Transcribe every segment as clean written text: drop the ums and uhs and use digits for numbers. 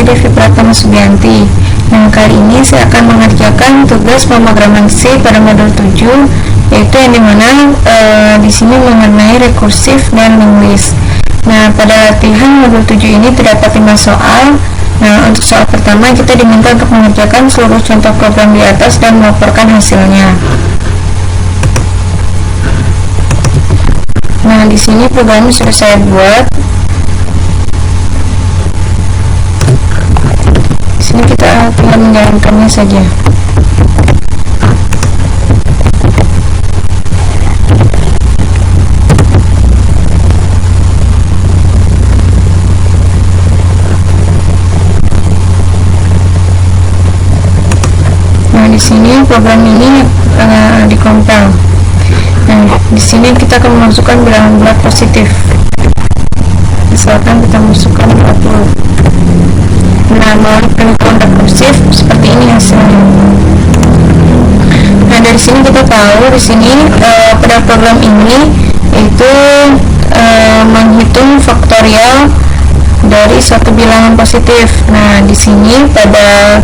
Devi Pratama Subianti. Nah, kali ini saya akan mengerjakan tugas pemrograman C pada modul 7, yaitu yang dimana di sini mengenai rekursif dan linguis. Nah, pada latihan modul 7 ini terdapat 5 soal. Nah, untuk soal pertama kita diminta untuk mengerjakan seluruh contoh program di atas dan melaporkan hasilnya. Nah, di sini programnya sudah saya buat. Di sini kita tinggal menjalankannya saja. Nah, di sini program ini dikompil. Nah, di sini kita akan memasukkan bilangan bulat positif. Misalkan kita masukkan 20. Nah, melalui penghitungan rekursif seperti ini hasilnya. Nah, dari sini kita tahu di sini pada program ini yaitu menghitung faktorial dari suatu bilangan positif. Nah, di sini pada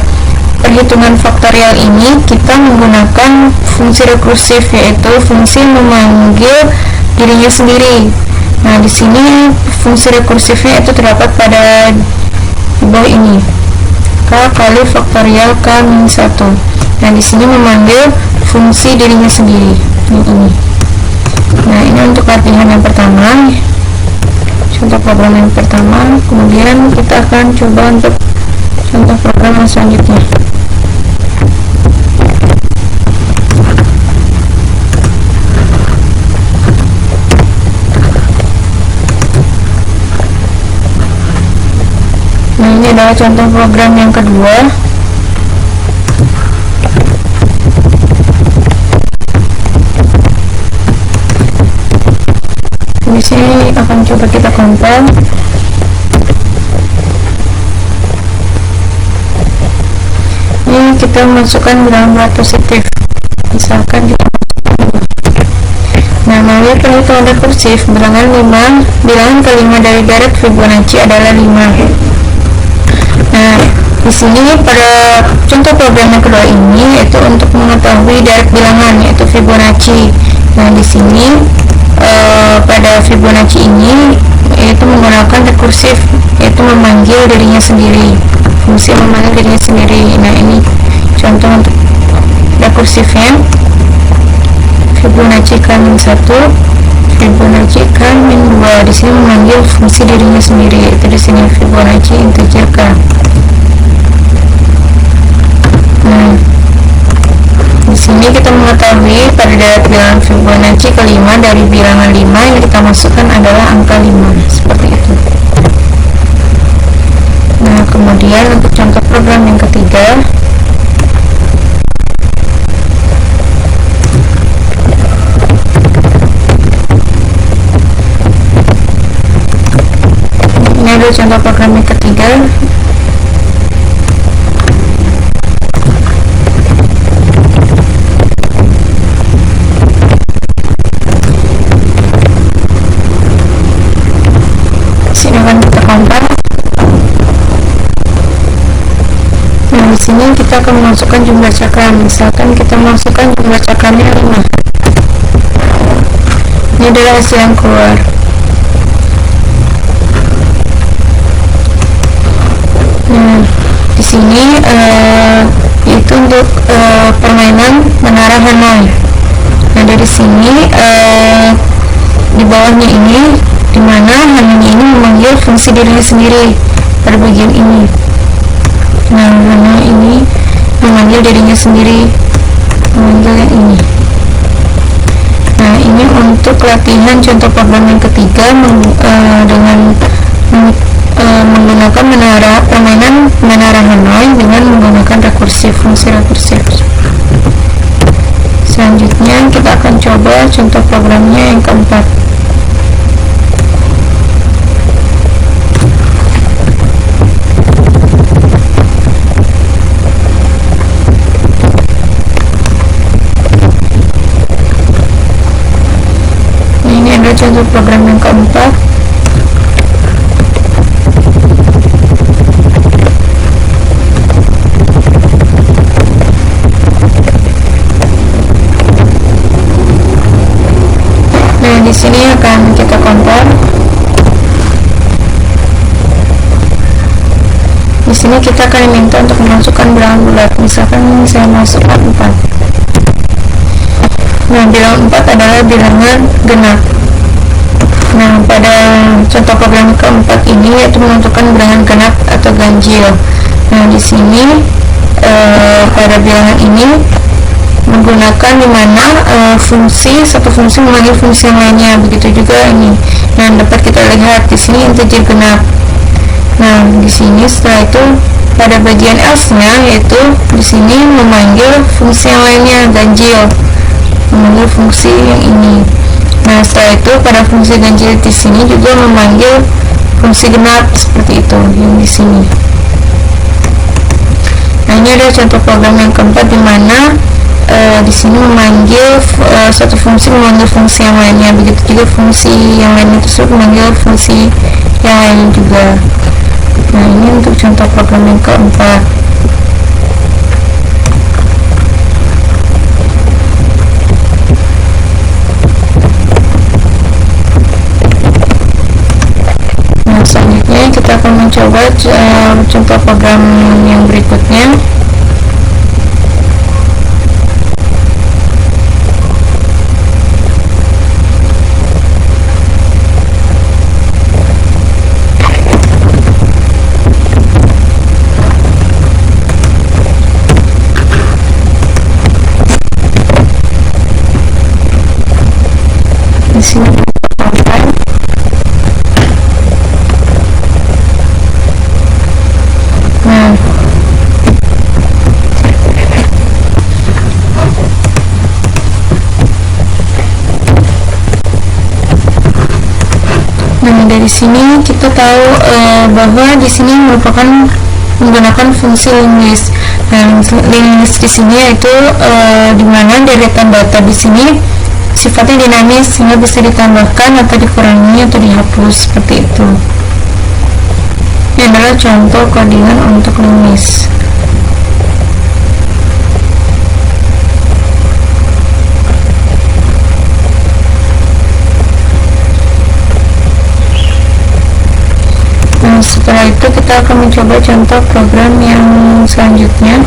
perhitungan faktorial ini kita menggunakan fungsi rekursif, yaitu fungsi memanggil dirinya sendiri. Nah, di sini fungsi rekursifnya itu terdapat pada di bawah ini, k kali faktorial k-1. Nah, di sini memanggil fungsi dirinya sendiri ini. Nah, ini untuk latihan yang pertama, contoh program yang pertama. Kemudian kita akan coba untuk contoh program yang selanjutnya. Nah, ini adalah contoh program yang kedua. Di sini akan coba kita compile. Ini kita masukkan bilangan bulat positif. Misalkan kita melalui penghitungan rekursif, bilangan kelima dari deret Fibonacci adalah 5. Nah, di sini pada contoh program yang kedua ini yaitu untuk mengetahui deret bilangan yaitu Fibonacci. Nah, di sini pada Fibonacci ini yaitu menggunakan rekursif, yaitu memanggil dirinya sendiri, fungsi memanggil dirinya sendiri. Nah, ini contoh untuk rekursifnya. Fibonacci k-1, Fibonacci k-2. Di sini memanggil fungsi dirinya sendiri, yaitu di sini Fibonacci integer k. Nah, di sini kita mengetahui pada deret bilangan Fibonacci kelima dari bilangan 5 yang kita masukkan adalah angka 5, seperti itu. Nah, kemudian untuk contoh program yang ketiga, ini adalah contoh program yang ketiga. Nah, di sini kita akan memasukkan jumlah cakram. Misalkan kita masukkan jumlah cakramnya 5. Ini adalah hasil yang keluar. Nah, di sini itu untuk permainan menara Hanoi. Nah, dari sini di bawahnya ini, dimana Hanoi ini memanggil fungsi dirinya sendiri pada bagian ini. Nah, Hanoi ini memanggil dirinya sendiri, memanggil yang ini. Nah, ini untuk latihan contoh program yang ketiga dengan menggunakan permainan menara Hanoi dengan menggunakan rekursif, fungsi rekursif. Selanjutnya kita akan coba contoh programnya yang keempat. Contoh program yang keempat. di sini akan kita compare. Di sini kita akan diminta untuk memasukkan bilangan bulat. Misalkan saya masukkan 4. Nah, bilangan 4 adalah bilangan genap. Nah, pada contoh program keempat ini yaitu menentukan bilangan genap atau ganjil. Nah, di sini pada bilangan ini menggunakan dimana satu fungsi memanggil fungsi yang lainnya. Begitu juga ini. Nah, dapat kita lihat di sini integer genap. Nah, di sini setelah itu pada bagian else-nya yaitu di sini memanggil fungsi yang lainnya, ganjil, memanggil fungsi yang ini. Nah, setelah itu pada fungsi ganjil di sini juga memanggil fungsi genap seperti itu yang di sini. Nah, ini adalah contoh program yang keempat di mana di sini memanggil satu fungsi memanggil fungsi yang lainnya. Begitu juga fungsi yang lainnya tersebut memanggil fungsi yang lainnya juga. Nah, ini untuk contoh program yang keempat. Nah, selanjutnya kita akan mencoba contoh program yang berikutnya. Di sini Nah, dari sini kita tahu bahwa di sini merupakan menggunakan fungsi linguist. Nah, linguist di sini yaitu di mana deretan data di sini sifatnya dinamis sehingga bisa ditambahkan atau dikurangi atau dihapus seperti itu. Ini adalah contoh codingan untuk linguist. Nah, setelah itu kita akan mencoba contoh program yang selanjutnya.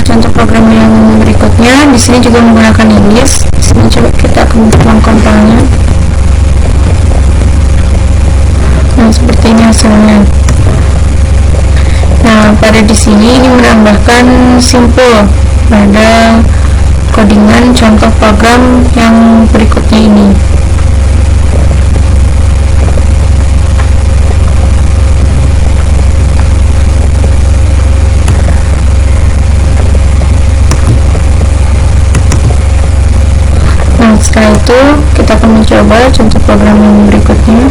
Contoh program yang berikutnya di sini juga menggunakan English. Di sini coba kita akan mengkompilnya. Nah, seperti ini hasilnya. Nah, pada di sini ini menambahkan simpul pada codingan contoh program yang berikutnya ini. Nah, setelah itu kita akan mencoba contoh program yang berikutnya.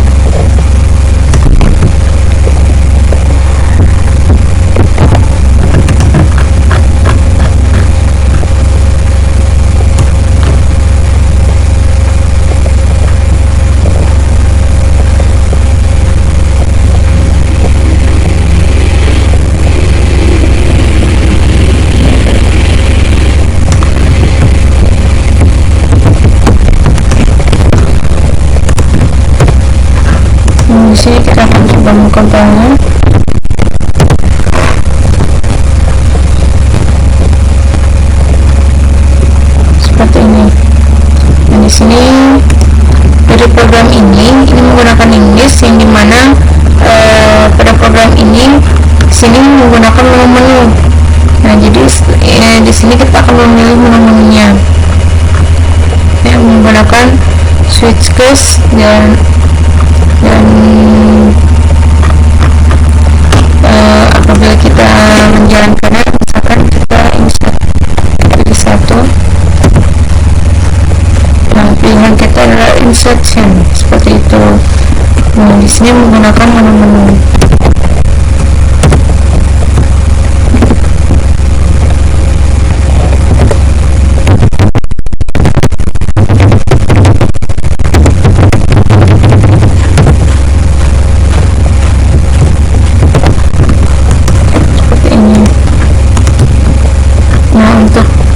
Di sini kita akan coba mengkompilnya. Seperti ini. Nah, di sini dari program ini menggunakan English yang dimana pada program ini sini menggunakan menu-menu. Nah, jadi di sini kita akan memilih menu-menunya. menggunakan switch case dan apabila kita menjalankannya, misalkan kita insert pilih satu, nah pilihan kita adalah insertion seperti itu. Nah, di sini menggunakan menu-menu.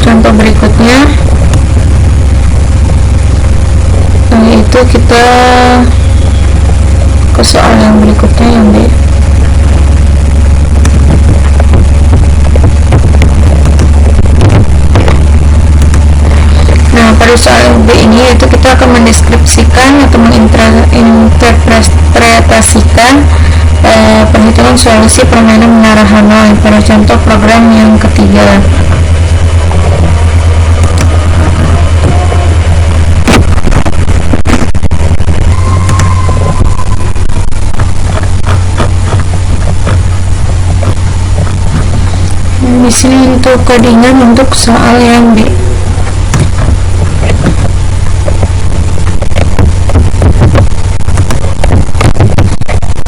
Contoh berikutnya yaitu kita ke soal yang berikutnya, yang B. Nah, pada soal B ini yaitu kita akan mendeskripsikan atau menginterpretasikan perhitungan solusi permainan menara Hanoi pada contoh program yang ketiga. Di sini untuk codingan untuk soal yang B.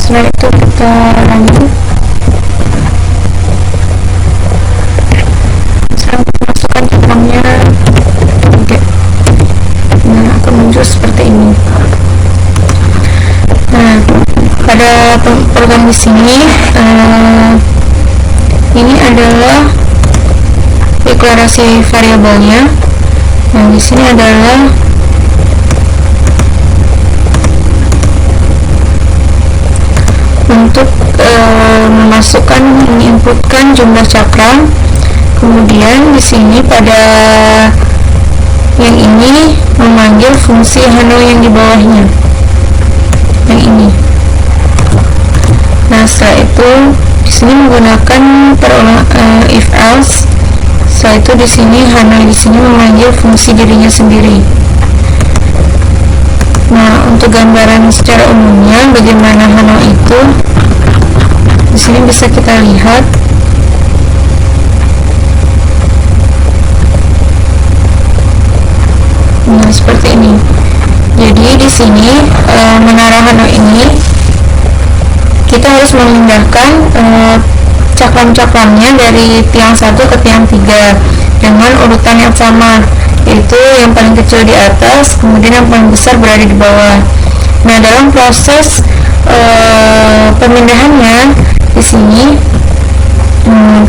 Setelah itu kita lanjut. Sekarang kita masukkan programnya. Oke. Nah, akan muncul seperti ini. Nah, pada program di sini ini adalah deklarasi variabelnya. Nah, di sini adalah untuk memasukkan, menginputkan jumlah cakram. Kemudian di sini pada yang ini memanggil fungsi Hanoi yang di bawahnya, yang ini. Nah, setelah itu di sini menggunakan if else. Setelah itu di sini Hanoi di sini memanggil fungsi dirinya sendiri. Nah, untuk gambaran secara umumnya bagaimana Hanoi itu di sini bisa kita lihat. Nah, seperti ini. Jadi di sini menara Hanoi ini kita harus memindahkan cakram-cakramnya dari tiang 1 ke tiang 3 dengan urutan yang sama, yaitu yang paling kecil di atas, kemudian yang paling besar berada di bawah. Nah, dalam proses pemindahannya di sini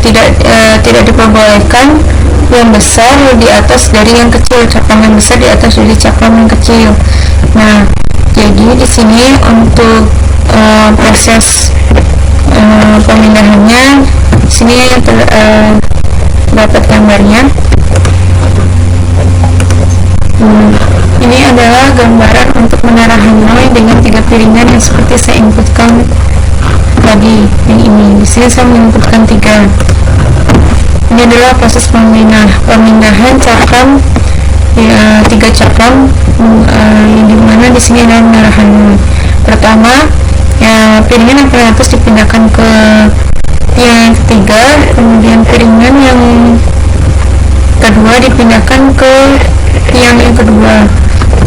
tidak diperbolehkan yang besar di atas dari yang kecil, cakram yang besar di atas dari cakram yang kecil. Nah, jadi di sini untuk proses pemindahannya di sini terdapat gambarnya. Ini adalah gambaran untuk menara Hanoi dengan 3 piringan yang seperti saya inputkan tadi. Yang ini di sini saya menginputkan 3. Ini adalah proses pemindahan cakram, 3 cakram yang dimana di sini adalah menara Hanoi. Pertama, piringan yang paling atas dipindahkan ke tiang yang ketiga, kemudian piringan yang kedua dipindahkan ke tiang yang kedua.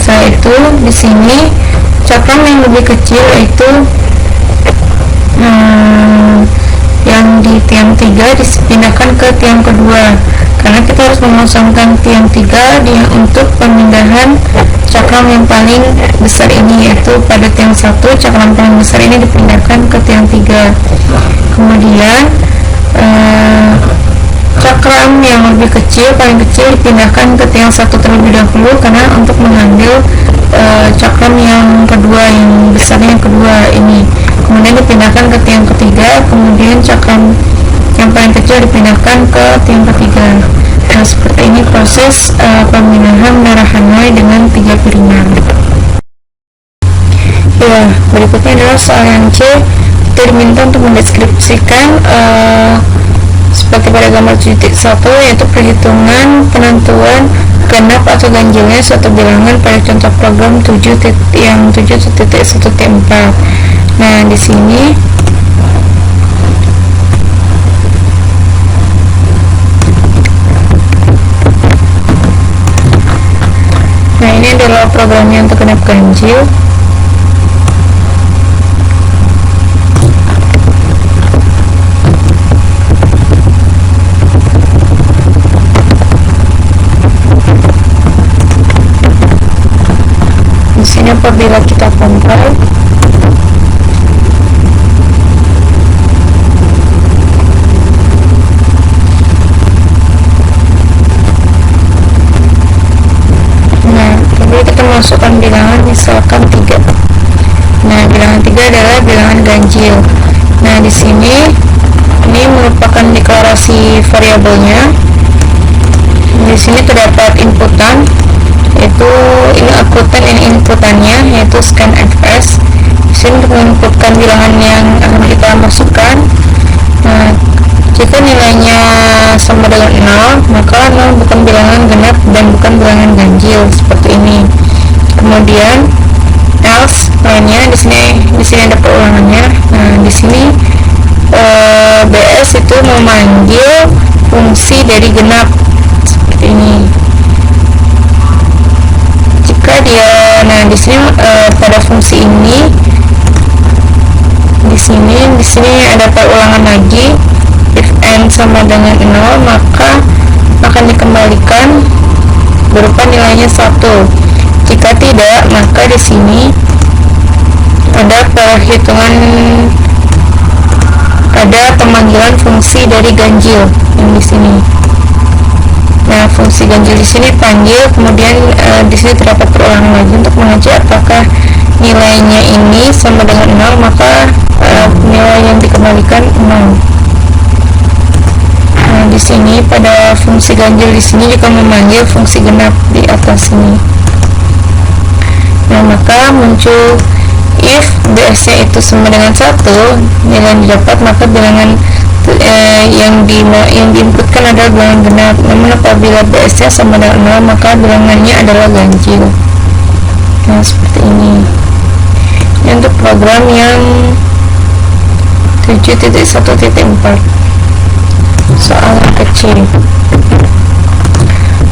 Setelah itu di sini cakram yang lebih kecil yaitu yang di tiang 3 dipindahkan ke tiang kedua, karena kita harus mengosongkan tiang 3 untuk pemindahan cakram yang paling besar ini, yaitu pada tiang 1 cakram paling besar ini dipindahkan ke tiang 3. Kemudian cakram yang lebih kecil, paling kecil dipindahkan ke tiang 1 terlebih dahulu, karena untuk mengambil cakram yang kedua, yang besarnya yang kedua ini. Kemudian dipindahkan ke tiang ketiga, kemudian cakram yang paling kecil dipindahkan ke tiang ketiga. Nah, seperti ini proses pemindahan menara Hanoi dengan 3 piringan. Ya, berikutnya adalah soal yang C. Kita diminta untuk mendeskripsikan seperti pada gambar 7.1, yaitu perhitungan penentuan genap atau ganjilnya suatu bilangan pada contoh program 7.1.4. Nah, di sini ini adalah programnya untuk genap ganjil. Di sini apabila kita compile, kita masukkan bilangan misalkan 3. Nah, bilangan 3 adalah bilangan ganjil. Nah, di sini ini merupakan deklarasi variabelnya. Di sini terdapat inputan, yaitu ini outputan, ini inputannya, yaitu scanfs. Di sini untuk menginputkan bilangan yang akan kita masukkan. Nah, jika nilainya sama dengan 0, maka 0 bukan bilangan genap dan bukan bilangan ganjil, seperti ini. Kemudian else lainnya, di sini ada perulangannya. Nah, di sini BS itu memanggil fungsi dari genap, seperti ini. Jika dia, nah di sini pada fungsi ini, di sini ada perulangan lagi. If n sama dengan 0, maka akan dikembalikan berupa nilainya 1. Jika tidak, maka di sini ada perhitungan, ada pemanggilan fungsi dari ganjil yang di sini. Nah, fungsi ganjil di sini panggil, kemudian di sini terdapat perulangan lagi untuk mengecek apakah nilainya ini sama dengan 0, maka nilai yang dikembalikan 0. Nah, di sini pada fungsi ganjil di sini juga memanggil fungsi genap di atas sini. Nah, maka muncul if BS-nya itu sama dengan 1, nilai yang didapat, maka bilangan yang diinputkan adalah bilangan genap. Namun apabila BS-nya sama dengan 0, maka bilangannya adalah ganjil. Nah, seperti ini. Ini untuk program yang 7.1.4, soal yang kecil.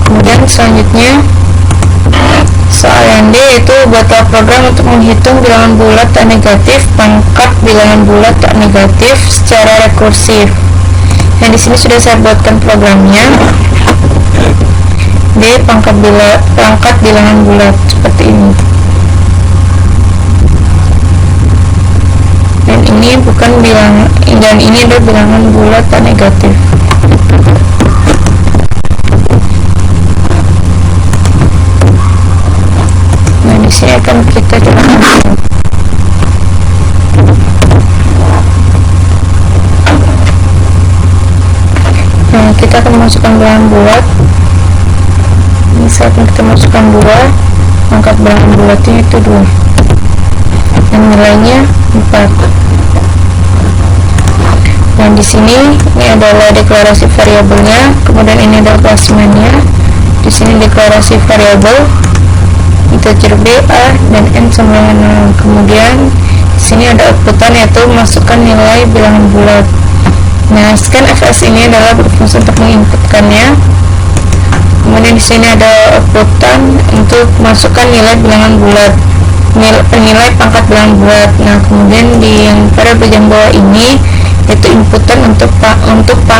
Kemudian selanjutnya soal yang D, yaitu buatlah program untuk menghitung bilangan bulat tak negatif, pangkat bilangan bulat tak negatif secara rekursif. Nah, di sini sudah saya buatkan programnya. D, pangkat bilangan bulat seperti ini. Dan ini bukan bilangan, dan ini adalah bilangan bulat tak negatif. Di sini akan kita coba. Nah, kita akan masukkan bilangan bulat. Misalkan kita masukkan 2, pangkat bilangan bulatnya itu 2 dan nilainya 4. Dan di sini ini adalah deklarasi variabelnya, kemudian ini adalah klasmennya. Di sini deklarasi variabel integer b, a, dan n sama dengan 0. Kemudian di sini ada outputan, yaitu masukkan nilai bilangan bulat. Nah, scanfs ini adalah berfungsi untuk menginputkannya. Kemudian di sini ada outputan untuk masukkan nilai bilangan bulat, nilai pangkat bilangan bulat. Nah, kemudian di yang pada bagian bawah ini yaitu inputan untuk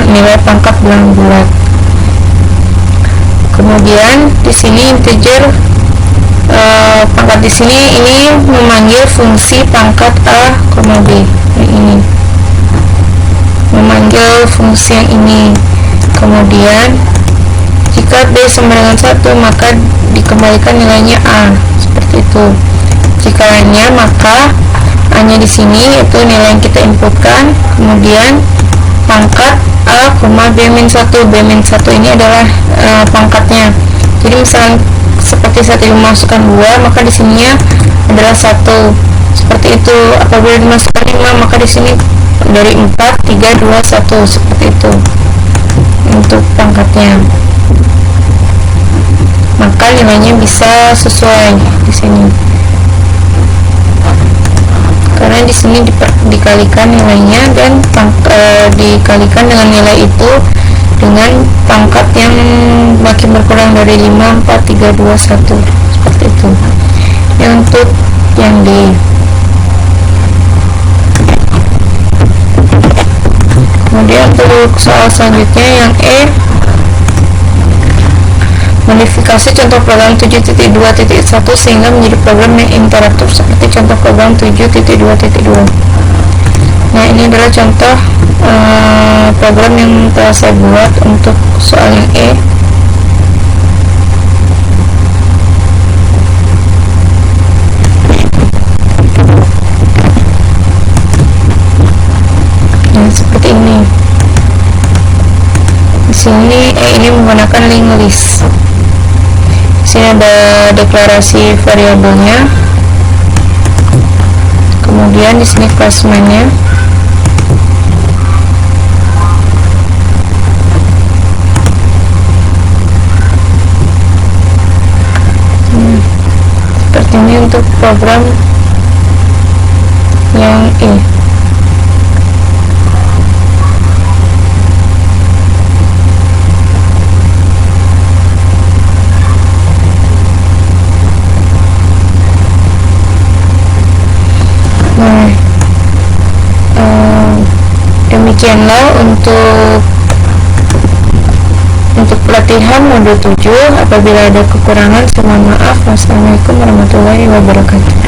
nilai pangkat bilangan bulat. Kemudian di sini integer pangkat di sini ini memanggil fungsi pangkat a, b. Ini memanggil fungsi yang ini. Kemudian jika b sama dengan 1, maka dikembalikan nilainya a, seperti itu. Jika lainnya, maka a nya di sini yaitu nilai yang kita inputkan, kemudian pangkat a, b-1. b-1 ini adalah pangkatnya. Jadi misalnya seperti saat ini memasukkan 2, maka di sininya adalah 1, seperti itu. Apabila dimasukkan 5, maka di sini dari 4, 3, 2, 1, seperti itu untuk pangkatnya. maka nilainya bisa sesuai di sini, karena di sini dikalikan nilainya dan dikalikan dengan nilai itu dengan pangkat yang makin berkurang dari 5, 4, 3, 2, 1 seperti itu. Yang untuk yang D. Kemudian untuk soal selanjutnya yang E, modifikasi contoh program 7.2.1 sehingga menjadi program yang interaktif seperti contoh program 7.2.2. Nah, ini adalah contoh program yang telah saya buat untuk soal yang E. Nah, seperti ini. Di sini ini menggunakan link list. Di sini ada deklarasi variabelnya. Kemudian di sini classman-nya. Seperti ini untuk program yang E. Nah, demikianlah untuk pelatihan modul 7. Apabila ada kekurangan, saya mohon maaf. Wassalamualaikum warahmatullahi wabarakatuh.